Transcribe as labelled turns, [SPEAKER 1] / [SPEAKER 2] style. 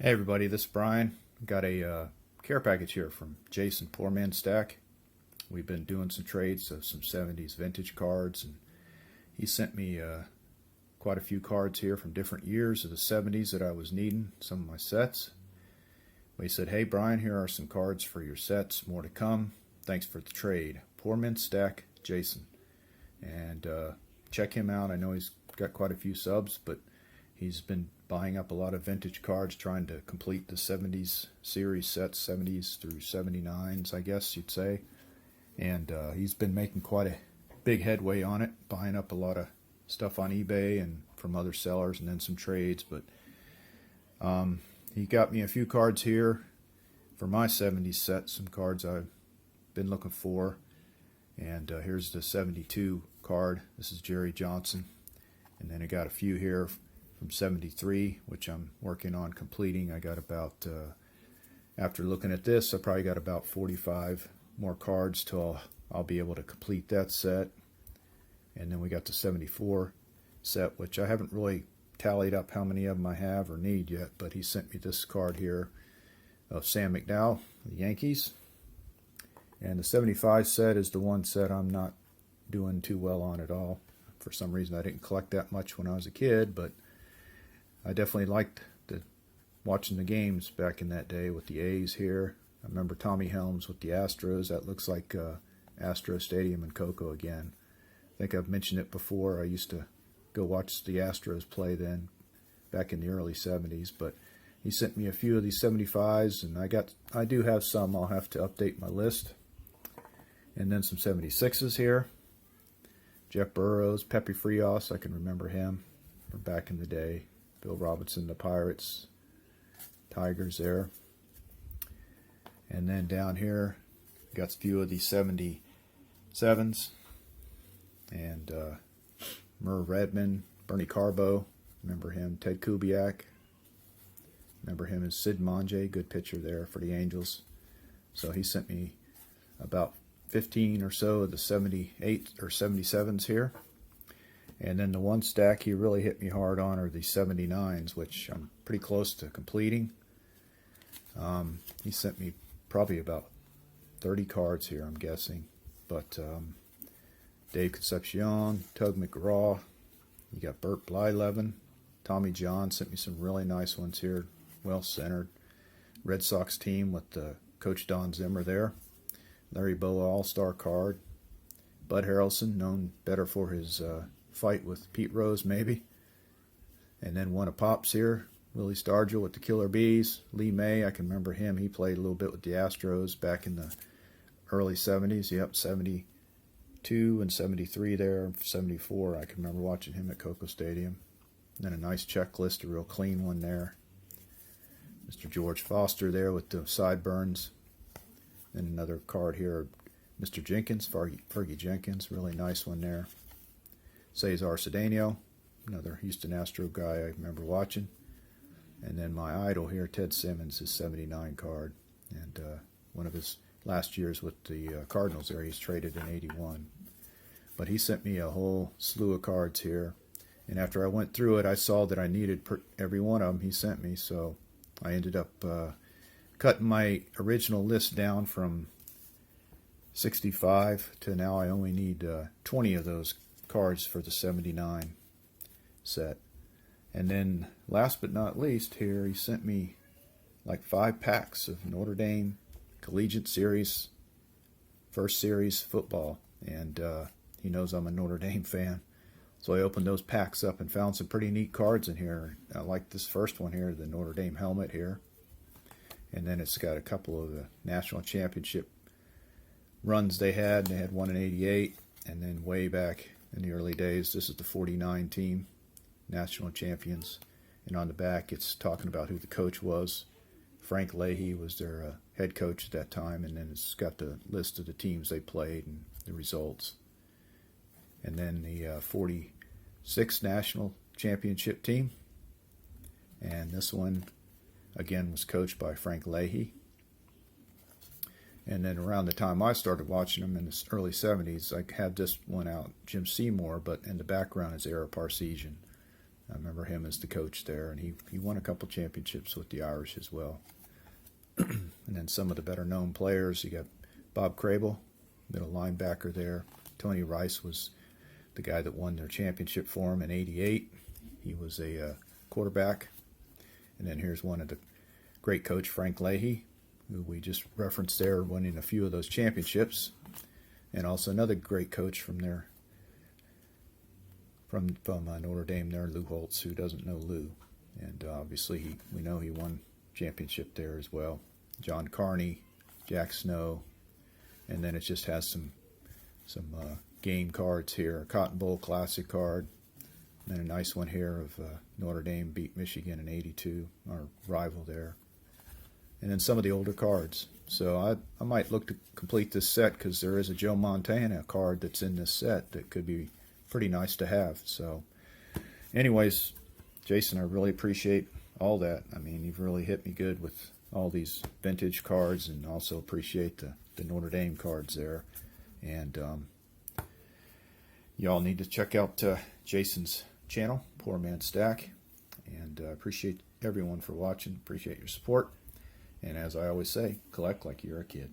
[SPEAKER 1] Hey everybody, this is Brian. Got a care package here from Jason Poorman Stack. We've been doing some trades of some 70s vintage cards, and he sent me quite a few cards here from different years of the 70s that I was needing, some of my sets. But he said, hey Brian, here are some cards for your sets, more to come. Thanks for the trade. Poorman Stack, Jason. And check him out. I know he's got quite a few subs, but he's been buying up a lot of vintage cards, trying to complete the 70s series sets, 70s through 79s, I guess you'd say. And he's been making quite a big headway on it, buying up a lot of stuff on eBay and from other sellers, and then some trades. But he got me a few cards here for my 70s set, some cards I've been looking for. And here's the 72 card. This is Jerry Johnson. And then I got a few here from 73, which I'm working on completing. I got about, after looking at this, I probably got about 45 more cards till I'll be able to complete that set. And then we got the 74 set, which I haven't really tallied up how many of them I have or need yet, but he sent me this card here of Sam McDowell, the Yankees. And the 75 set is the one set I'm not doing too well on at all. For some reason I didn't collect that much when I was a kid, but I definitely liked watching the games back in that day with the A's here. I remember Tommy Helms with the Astros. That looks like Astro Stadium in Cocoa again. I think I've mentioned it before. I used to go watch the Astros play then, back in the early 70s. But he sent me a few of these 75s, and I do have some. I'll have to update my list. And then some 76s here. Jeff Burroughs, Pepe Frias, I can remember him from back in the day. Bill Robinson, the Pirates, Tigers there. And then down here, got a few of these 77s. And Merv Redmond, Bernie Carbo, remember him. Ted Kubiak, remember him as Sid Monje, good pitcher there for the Angels. So he sent me about 15 or so of the 78 or 77s here. And then the one stack he really hit me hard on are the 79s, which I'm pretty close to completing. He sent me probably about 30 cards here, I'm guessing. But Dave Concepcion, Tug McGraw, you got Burt Blyleven, Tommy John sent me some really nice ones here, well-centered. Red Sox team with Coach Don Zimmer there. Larry Bowa All-Star card. Bud Harrelson, known better for his fight with Pete Rose, maybe. And then one of Pops here. Willie Stargell with the Killer Bees. Lee May, I can remember him. He played a little bit with the Astros back in the early 70s. Yep, 72 and 73 there. 74, I can remember watching him at Cocoa Stadium. And then a nice checklist, a real clean one there. Mr. George Foster there with the sideburns. And another card here, Mr. Jenkins, Fergie Jenkins, really nice one there. Cesar Cedeno, another Houston Astro guy I remember watching. And then my idol here, Ted Simmons, his 79 card. And one of his last years with the Cardinals there, he's traded in 81. But he sent me a whole slew of cards here. And after I went through it, I saw that I needed every one of them he sent me. So I ended up cutting my original list down from 65 to now I only need 20 of those cards for the 79 set. And then last but not least here, he sent me like 5 packs of Notre Dame Collegiate Series, first series football. And he knows I'm a Notre Dame fan. So I opened those packs up and found some pretty neat cards in here. I like this first one here, the Notre Dame helmet here. And then it's got a couple of the national championship runs they had. They had one in 88, and then way back in the early days, this is the 49 team, national champions. And on the back, it's talking about who the coach was. Frank Leahy was their head coach at that time, and then it's got the list of the teams they played and the results. And then the 46 national championship team. And this one, again, was coached by Frank Leahy. And then around the time I started watching them in the early 70s, I had this one out, Jim Seymour, but in the background is Ara Parseghian. I remember him as the coach there, and he won a couple championships with the Irish as well. And then some of the better known players, you got Bob Crable, middle linebacker there. Tony Rice was the guy that won their championship for him in '88. He was a quarterback. And then here's one of the great coach, Frank Leahy, who we just referenced there, winning a few of those championships. And also another great coach from there, from Notre Dame there, Lou Holtz, who doesn't know Lou. And obviously we know he won championship there as well. John Carney, Jack Snow, and then it just has some game cards here. A Cotton Bowl Classic card, and then a nice one here of Notre Dame beat Michigan in '82, our rival there. And then some of the older cards. So I might look to complete this set because there is a Joe Montana card that's in this set that could be pretty nice to have. So anyways, Jason, I really appreciate all that. I mean, you've really hit me good with all these vintage cards, and also appreciate the Notre Dame cards there. And y'all need to check out Jason's channel, Poorman Stack. And appreciate everyone for watching. Appreciate your support. And as I always say, collect like you're a kid.